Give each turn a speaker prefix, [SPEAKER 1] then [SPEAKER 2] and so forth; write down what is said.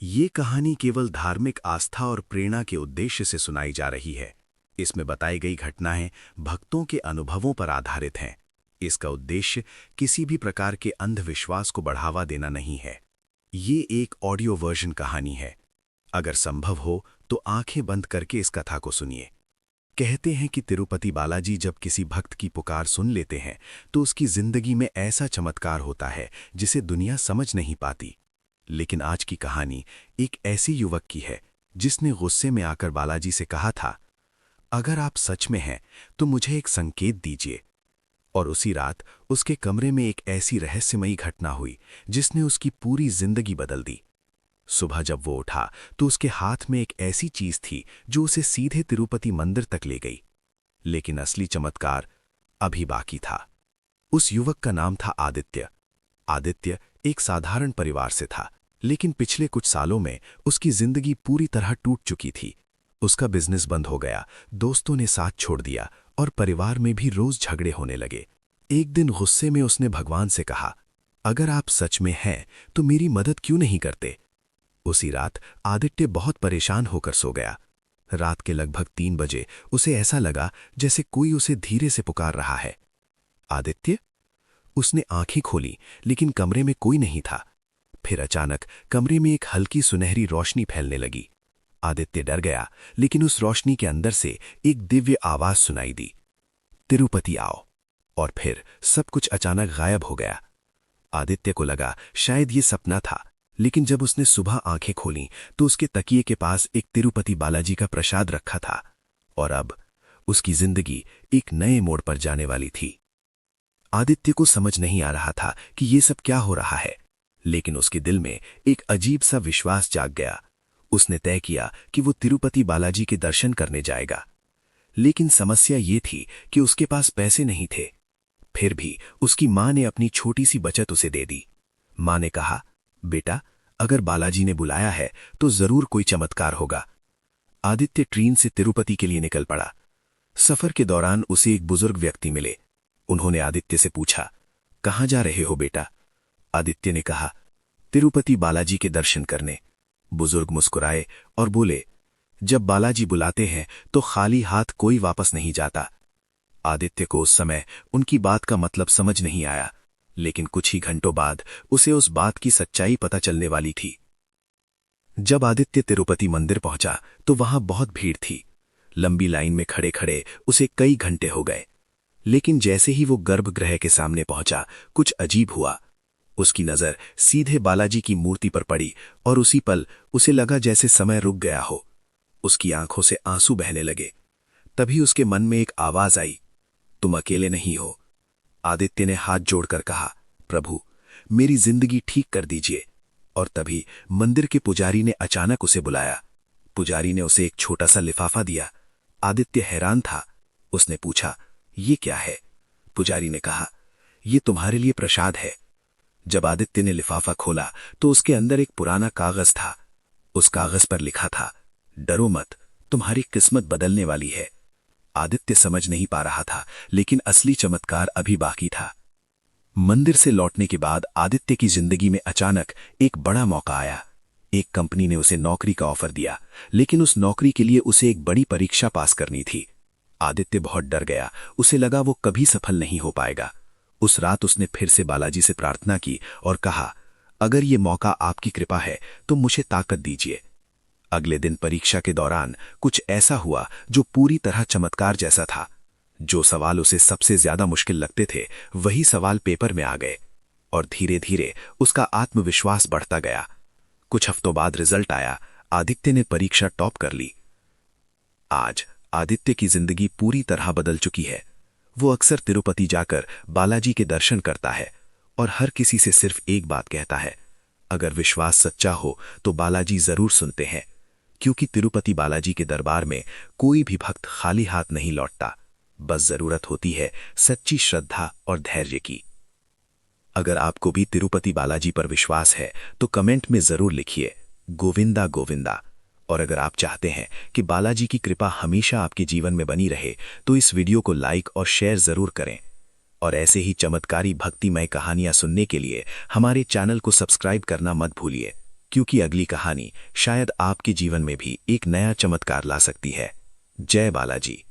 [SPEAKER 1] ये कहानी केवल धार्मिक आस्था और प्रेरणा के उद्देश्य से सुनाई जा रही है। इसमें बताई गई घटनाएं भक्तों के अनुभवों पर आधारित हैं। इसका उद्देश्य किसी भी प्रकार के अंधविश्वास को बढ़ावा देना नहीं है। ये एक ऑडियो वर्जन कहानी है। अगर संभव हो तो आंखें बंद करके इस कथा को सुनिए। कहते हैं कि तिरुपति बालाजी जब किसी भक्त की पुकार सुन लेते हैं तो उसकी जिंदगी में ऐसा चमत्कार होता है जिसे दुनिया समझ नहीं पाती। लेकिन आज की कहानी एक ऐसे युवक की है जिसने गुस्से में आकर बालाजी से कहा था, अगर आप सच में हैं तो मुझे एक संकेत दीजिए। और उसी रात उसके कमरे में एक ऐसी रहस्यमयी घटना हुई जिसने उसकी पूरी जिंदगी बदल दी। सुबह जब वो उठा तो उसके हाथ में एक ऐसी चीज थी जो उसे सीधे तिरुपति मंदिर तक ले गई। लेकिन असली चमत्कार अभी बाकी था। उस युवक का नाम था आदित्य। आदित्य एक साधारण परिवार से था, लेकिन पिछले कुछ सालों में उसकी जिंदगी पूरी तरह टूट चुकी थी। उसका बिजनेस बंद हो गया, दोस्तों ने साथ छोड़ दिया और परिवार में भी रोज झगड़े होने लगे। एक दिन गुस्से में उसने भगवान से कहा, अगर आप सच में हैं तो मेरी मदद क्यों नहीं करते। उसी रात आदित्य बहुत परेशान होकर सो गया। रात के लगभग 3 बजे उसे ऐसा लगा जैसे कोई उसे धीरे से पुकार रहा है। आदित्य? उसने आंखें खोली, लेकिन कमरे में कोई नहीं था। फिर अचानक कमरे में एक हल्की सुनहरी रोशनी फैलने लगी। आदित्य डर गया, लेकिन उस रोशनी के अंदर से एक दिव्य आवाज सुनाई दी, तिरुपति आओ। और फिर सब कुछ अचानक गायब हो गया। आदित्य को लगा शायद ये सपना था, लेकिन जब उसने सुबह आंखें खोलीं तो उसके तकिए के पास एक तिरुपति बालाजी का प्रसाद रखा था। और अब उसकी जिंदगी एक नए मोड़ पर जाने वाली थी। आदित्य को समझ नहीं आ रहा था कि ये सब क्या हो रहा है, लेकिन उसके दिल में एक अजीब सा विश्वास जाग गया। उसने तय किया कि वो तिरुपति बालाजी के दर्शन करने जाएगा। लेकिन समस्या ये थी कि उसके पास पैसे नहीं थे। फिर भी उसकी मां ने अपनी छोटी सी बचत उसे दे दी। मां ने कहा, बेटा, अगर बालाजी ने बुलाया है तो जरूर कोई चमत्कार होगा। आदित्य ट्रेन से तिरुपति के लिए निकल पड़ा। सफर के दौरान उसे एक बुजुर्ग व्यक्ति मिले। उन्होंने आदित्य से पूछा, कहां जा रहे हो बेटा। आदित्य ने कहा, तिरुपति बालाजी के दर्शन करने। बुजुर्ग मुस्कुराए और बोले, जब बालाजी बुलाते हैं तो खाली हाथ कोई वापस नहीं जाता। आदित्य को उस समय उनकी बात का मतलब समझ नहीं आया, लेकिन कुछ ही घंटों बाद उसे उस बात की सच्चाई पता चलने वाली थी। जब आदित्य तिरुपति मंदिर पहुंचा तो वहां बहुत भीड़ थी। लंबी लाइन में खड़े खड़े उसे कई घंटे हो गए। लेकिन जैसे ही वो गर्भगृह के सामने पहुंचा, कुछ अजीब हुआ। उसकी नजर सीधे बालाजी की मूर्ति पर पड़ी और उसी पल उसे लगा जैसे समय रुक गया हो। उसकी आंखों से आंसू बहने लगे। तभी उसके मन में एक आवाज आई, तुम अकेले नहीं हो। आदित्य ने हाथ जोड़कर कहा, प्रभु, मेरी जिंदगी ठीक कर दीजिए। और तभी मंदिर के पुजारी ने अचानक उसे बुलाया। पुजारी ने उसे एक छोटा सा लिफाफा दिया। आदित्य हैरान था। उसने पूछा, ये क्या है। पुजारी ने कहा, ये तुम्हारे लिए प्रसाद है। जब आदित्य ने लिफाफा खोला तो उसके अंदर एक पुराना कागज था। उस कागज पर लिखा था, डरो मत, तुम्हारी किस्मत बदलने वाली है। आदित्य समझ नहीं पा रहा था, लेकिन असली चमत्कार अभी बाकी था। मंदिर से लौटने के बाद आदित्य की जिंदगी में अचानक एक बड़ा मौका आया। एक कंपनी ने उसे नौकरी का ऑफर दिया, लेकिन उस नौकरी के लिए उसे एक बड़ी परीक्षा पास करनी थी। आदित्य बहुत डर गया। उसे लगा वो कभी सफल नहीं हो पाएगा। उस रात उसने फिर से बालाजी से प्रार्थना की और कहा, अगर ये मौका आपकी कृपा है तो मुझे ताकत दीजिए। अगले दिन परीक्षा के दौरान कुछ ऐसा हुआ जो पूरी तरह चमत्कार जैसा था। जो सवाल उसे सबसे ज्यादा मुश्किल लगते थे, वही सवाल पेपर में आ गए और धीरे धीरे उसका आत्मविश्वास बढ़ता गया। कुछ हफ्तों बाद रिजल्ट आया। आदित्य ने परीक्षा टॉप कर ली। आज आदित्य की जिंदगी पूरी तरह बदल चुकी है। वो अक्सर तिरुपति जाकर बालाजी के दर्शन करता है और हर किसी से सिर्फ एक बात कहता है, अगर विश्वास सच्चा हो तो बालाजी जरूर सुनते हैं, क्योंकि तिरुपति बालाजी के दरबार में कोई भी भक्त खाली हाथ नहीं लौटता। बस जरूरत होती है सच्ची श्रद्धा और धैर्य की। अगर आपको भी तिरुपति बालाजी पर विश्वास है तो कमेंट में जरूर लिखिए, गोविंदा गोविंदा। और अगर आप चाहते हैं कि बालाजी की कृपा हमेशा आपके जीवन में बनी रहे तो इस वीडियो को लाइक और शेयर जरूर करें। और ऐसे ही चमत्कारी भक्तिमय कहानियां सुनने के लिए हमारे चैनल को सब्सक्राइब करना मत भूलिए। क्योंकि अगली कहानी शायद आपके जीवन में भी एक नया चमत्कार ला सकती है। जय बालाजी।